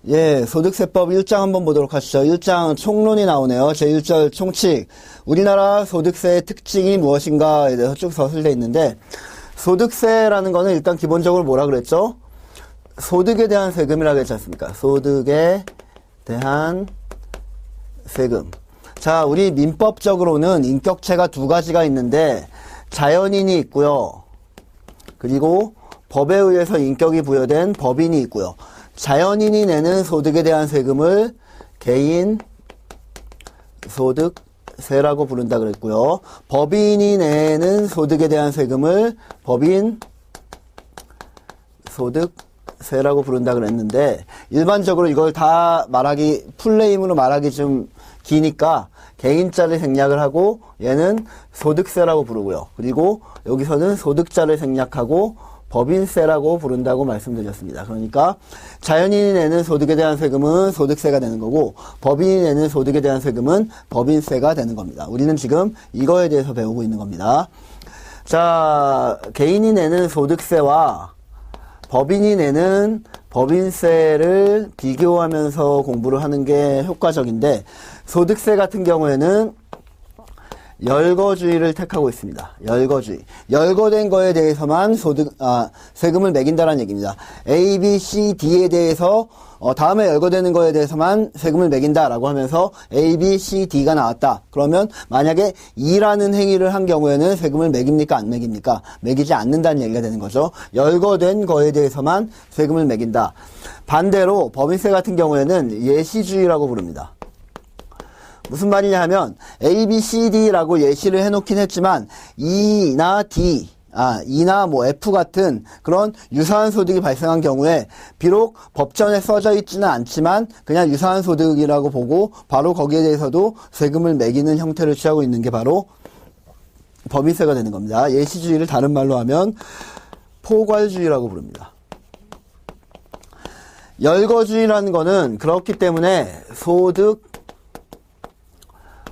예, 소득세법 1장 한번 보도록 하시죠. 1장 총론이 나오네요. 제1절 총칙. 우리나라 소득세의 특징이 무엇인가에 대해서 쭉 서술되어 있는데, 소득세라는 거는 일단 기본적으로 뭐라 그랬죠? 소득에 대한 세금이라고 했지 않습니까? 소득에 대한 세금. 자, 우리 민법적으로는 인격체가 두 가지가 있는데, 자연인이 있고요. 그리고 법에 의해서 인격이 부여된 법인이 있고요. 자연인이 내는 소득에 대한 세금을 개인 소득세라고 부른다 그랬고요. 법인이 내는 소득에 대한 세금을 법인 소득세라고 부른다 그랬는데, 일반적으로 이걸 다 말하기, 풀네임으로 말하기 좀 기니까 개인자를 생략을 하고 얘는 소득세라고 부르고요. 그리고 여기서는 소득자를 생략하고 법인세라고 부른다고 말씀드렸습니다. 그러니까 자연인이 내는 소득에 대한 세금은 소득세가 되는 거고, 법인이 내는 소득에 대한 세금은 법인세가 되는 겁니다. 우리는 지금 이거에 대해서 배우고 있는 겁니다. 자, 개인이 내는 소득세와 법인이 내는 법인세를 비교하면서 공부를 하는 게 효과적인데, 소득세 같은 경우에는 열거주의를 택하고 있습니다. 열거주의. 열거된 거에 대해서만 세금을 매긴다라는 얘기입니다. A, B, C, D에 대해서 다음에 열거되는 거에 대해서만 세금을 매긴다라고 하면서 A, B, C, D가 나왔다. 그러면 만약에 E라는 행위를 한 경우에는 세금을 매깁니까? 안 매깁니까? 매기지 않는다는 얘기가 되는 거죠. 열거된 거에 대해서만 세금을 매긴다. 반대로 법인세 같은 경우에는 예시주의라고 부릅니다. 무슨 말이냐 하면 A, B, C, D라고 예시를 해놓긴 했지만 E나 D, E나 뭐 F 같은 그런 유사한 소득이 발생한 경우에 비록 법전에 써져 있지는 않지만 그냥 유사한 소득이라고 보고 바로 거기에 대해서도 세금을 매기는 형태를 취하고 있는 게 바로 법인세가 되는 겁니다. 예시주의를 다른 말로 하면 포괄주의라고 부릅니다. 열거주의라는 거는 그렇기 때문에 소득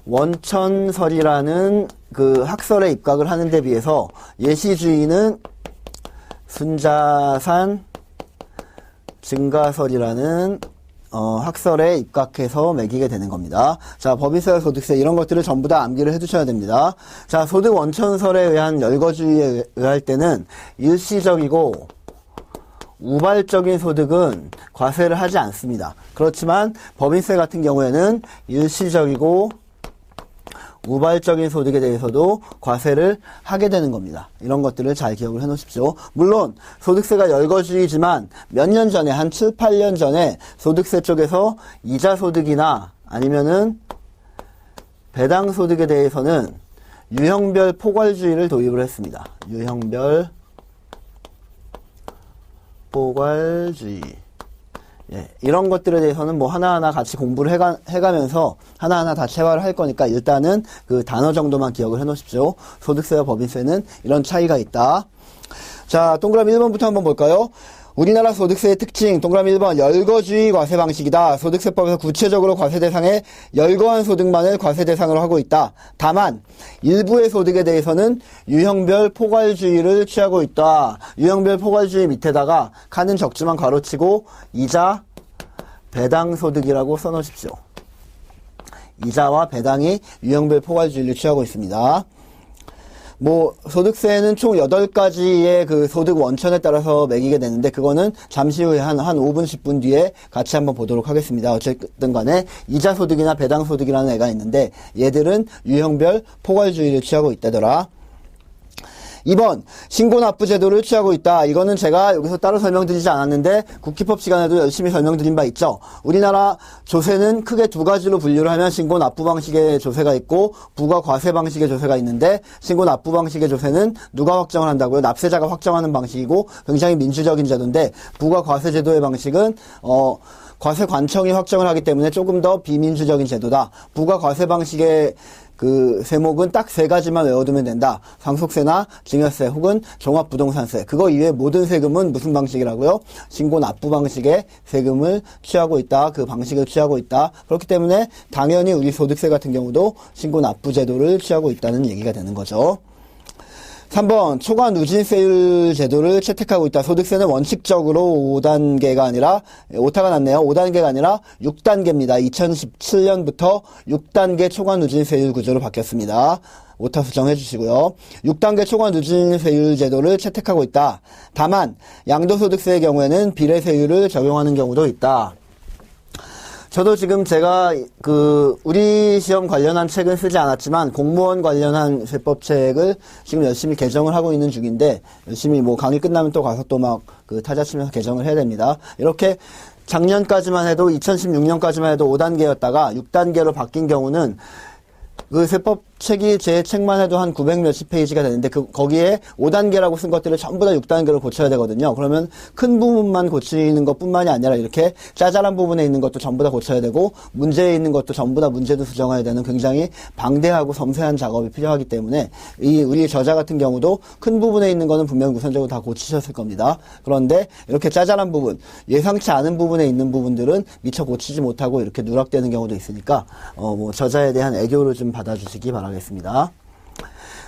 원천설이라는 그 학설에 입각을 하는 데 비해서 예시주의는 순자산 증가설이라는 학설에 입각해서 매기게 되는 겁니다. 자, 법인세와 소득세 이런 것들을 전부 다 암기를 해두셔야 됩니다. 자, 소득 원천설에 의한 열거주의에 의할 때는 일시적이고 우발적인 소득은 과세를 하지 않습니다. 그렇지만 법인세 같은 경우에는 일시적이고 우발적인 소득에 대해서도 과세를 하게 되는 겁니다. 이런 것들을 잘 기억을 해 놓으십시오. 물론 소득세가 열거주의지만 몇 년 전에 한 7, 8년 전에 소득세 쪽에서 이자소득이나 아니면은 배당소득에 대해서는 유형별 포괄주의를 도입을 했습니다. 유형별 포괄주의. 예, 이런 것들에 대해서는 뭐 하나하나 같이 공부를 해가면서 하나하나 다 체화를 할 거니까 일단은 그 단어 정도만 기억을 해 놓으십시오. 소득세와 법인세는 이런 차이가 있다. 자, 동그라미 1번부터 한번 볼까요? 우리나라 소득세의 특징, 동그라미 1번, 열거주의 과세 방식이다. 소득세법에서 구체적으로 과세 대상에 열거한 소득만을 과세 대상으로 하고 있다. 다만 일부의 소득에 대해서는 유형별 포괄주의를 취하고 있다. 유형별 포괄주의 밑에다가 칸은 적지만 괄호치고 이자, 배당 소득이라고 써놓으십시오. 이자와 배당이 유형별 포괄주의를 취하고 있습니다. 뭐 소득세는 총 8가지의 그 소득 원천에 따라서 매기게 되는데 그거는 잠시 후에 한 5분 10분 뒤에 같이 한번 보도록 하겠습니다. 어쨌든 간에 이자소득이나 배당소득이라는 애가 있는데 얘들은 유형별 포괄주의를 취하고 있다더라. 2번, 신고납부제도를 취하고 있다. 이거는 제가 여기서 따로 설명드리지 않았는데 국기법 시간에도 열심히 설명드린 바 있죠. 우리나라 조세는 크게 두 가지로 분류를 하면 신고납부 방식의 조세가 있고 부가과세 방식의 조세가 있는데 신고납부 방식의 조세는 누가 확정을 한다고요? 납세자가 확정하는 방식이고 굉장히 민주적인 제도인데 부가과세제도의 방식은 과세관청이 확정을 하기 때문에 조금 더 비민주적인 제도다. 부가과세 방식의 그 세목은 딱 3가지만 외워두면 된다. 상속세나 증여세 혹은 종합부동산세. 그거 이외에 모든 세금은 무슨 방식이라고요? 신고납부 방식의 세금을 취하고 있다. 그 방식을 취하고 있다. 그렇기 때문에 당연히 우리 소득세 같은 경우도 신고납부 제도를 취하고 있다는 얘기가 되는 거죠. 3번 초과 누진세율 제도를 채택하고 있다. 소득세는 원칙적으로 5단계가 아니라 5타가 났네요. 5단계가 아니라 6단계입니다. 2017년부터 6단계 초과 누진세율 구조로 바뀌었습니다. 오타 수정해 주시고요. 6단계 초과 누진세율 제도를 채택하고 있다. 다만 양도소득세의 경우에는 비례세율을 적용하는 경우도 있다. 저도 지금 제가 우리 시험 관련한 책은 쓰지 않았지만 공무원 관련한 세법책을 지금 열심히 개정을 하고 있는 중인데, 열심히 뭐 강의 끝나면 또 가서 또 막 타자 치면서 개정을 해야 됩니다. 이렇게 작년까지만 해도 2016년까지만 해도 5단계였다가 6단계로 바뀐 경우는 그 세법책이 제 책만 해도 한 900 몇십 페이지가 되는데 거기에 5단계라고 쓴 것들을 전부 다 6단계로 고쳐야 되거든요. 그러면 큰 부분만 고치는 것뿐만이 아니라 이렇게 짜잘한 부분에 있는 것도 전부 다 고쳐야 되고 문제에 있는 것도 전부 다 문제도 수정해야 되는 굉장히 방대하고 섬세한 작업이 필요하기 때문에 우리 저자 같은 경우도 큰 부분에 있는 거는 분명 우선적으로 다 고치셨을 겁니다. 그런데 이렇게 짜잘한 부분, 예상치 않은 부분에 있는 부분들은 미처 고치지 못하고 이렇게 누락되는 경우도 있으니까 뭐 저자에 대한 애교를 좀 받아주시기 바라겠습니다.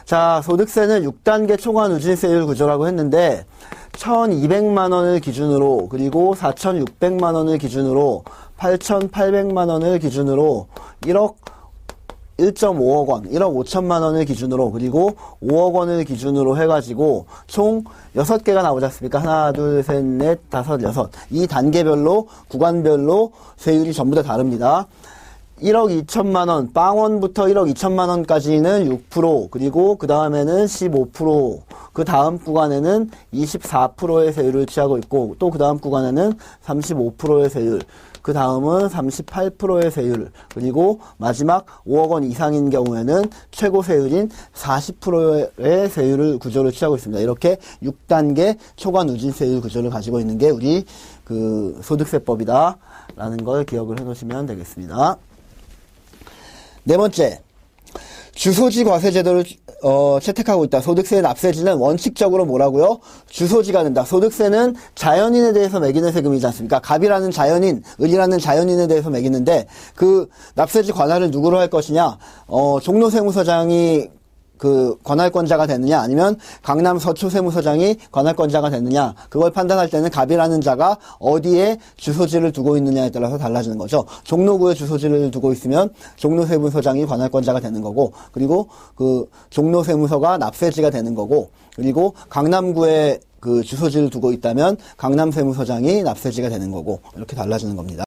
자, 소득세는 6단계 초과 누진세율 구조라고 했는데 1,200만 원을 기준으로, 그리고 4,600만 원을 기준으로, 8,800만 원을 기준으로 1.5억 원, 1억 5천만 원을 기준으로, 그리고 5억 원을 기준으로 해가지고 총 6개가 나오지 않습니까? 하나, 둘, 셋, 넷, 다섯, 여섯. 이 단계별로, 구간별로 세율이 전부 다 다릅니다. 1억 2천만 원, 빵원부터 1억 2천만 원까지는 6%, 그리고 그 다음에는 15%, 그 다음 구간에는 24%의 세율을 취하고 있고, 또 그 다음 구간에는 35%의 세율, 그 다음은 38%의 세율, 그리고 마지막 5억 원 이상인 경우에는 최고 세율인 40%의 세율을 구조를 취하고 있습니다. 이렇게 6단계 초과 누진세율 구조를 가지고 있는 게 우리 소득세법이다 라는 걸 기억을 해 놓으시면 되겠습니다. 네 번째, 주소지 과세 제도를 채택하고 있다. 소득세 납세지는 원칙적으로 뭐라고요? 주소지가 된다. 소득세는 자연인에 대해서 매기는 세금이지 않습니까? 갑이라는 자연인, 을이라는 자연인에 대해서 매기는데 그 납세지 관할을 누구로 할 것이냐? 종로세무서장이 관할권자가 되느냐, 아니면 강남 서초세무서장이 관할권자가 되느냐, 그걸 판단할 때는 갑이라는 자가 어디에 주소지를 두고 있느냐에 따라서 달라지는 거죠. 종로구에 주소지를 두고 있으면 종로세무서장이 관할권자가 되는 거고, 그리고 종로세무서가 납세지가 되는 거고, 그리고 강남구에 주소지를 두고 있다면 강남세무서장이 납세지가 되는 거고, 이렇게 달라지는 겁니다.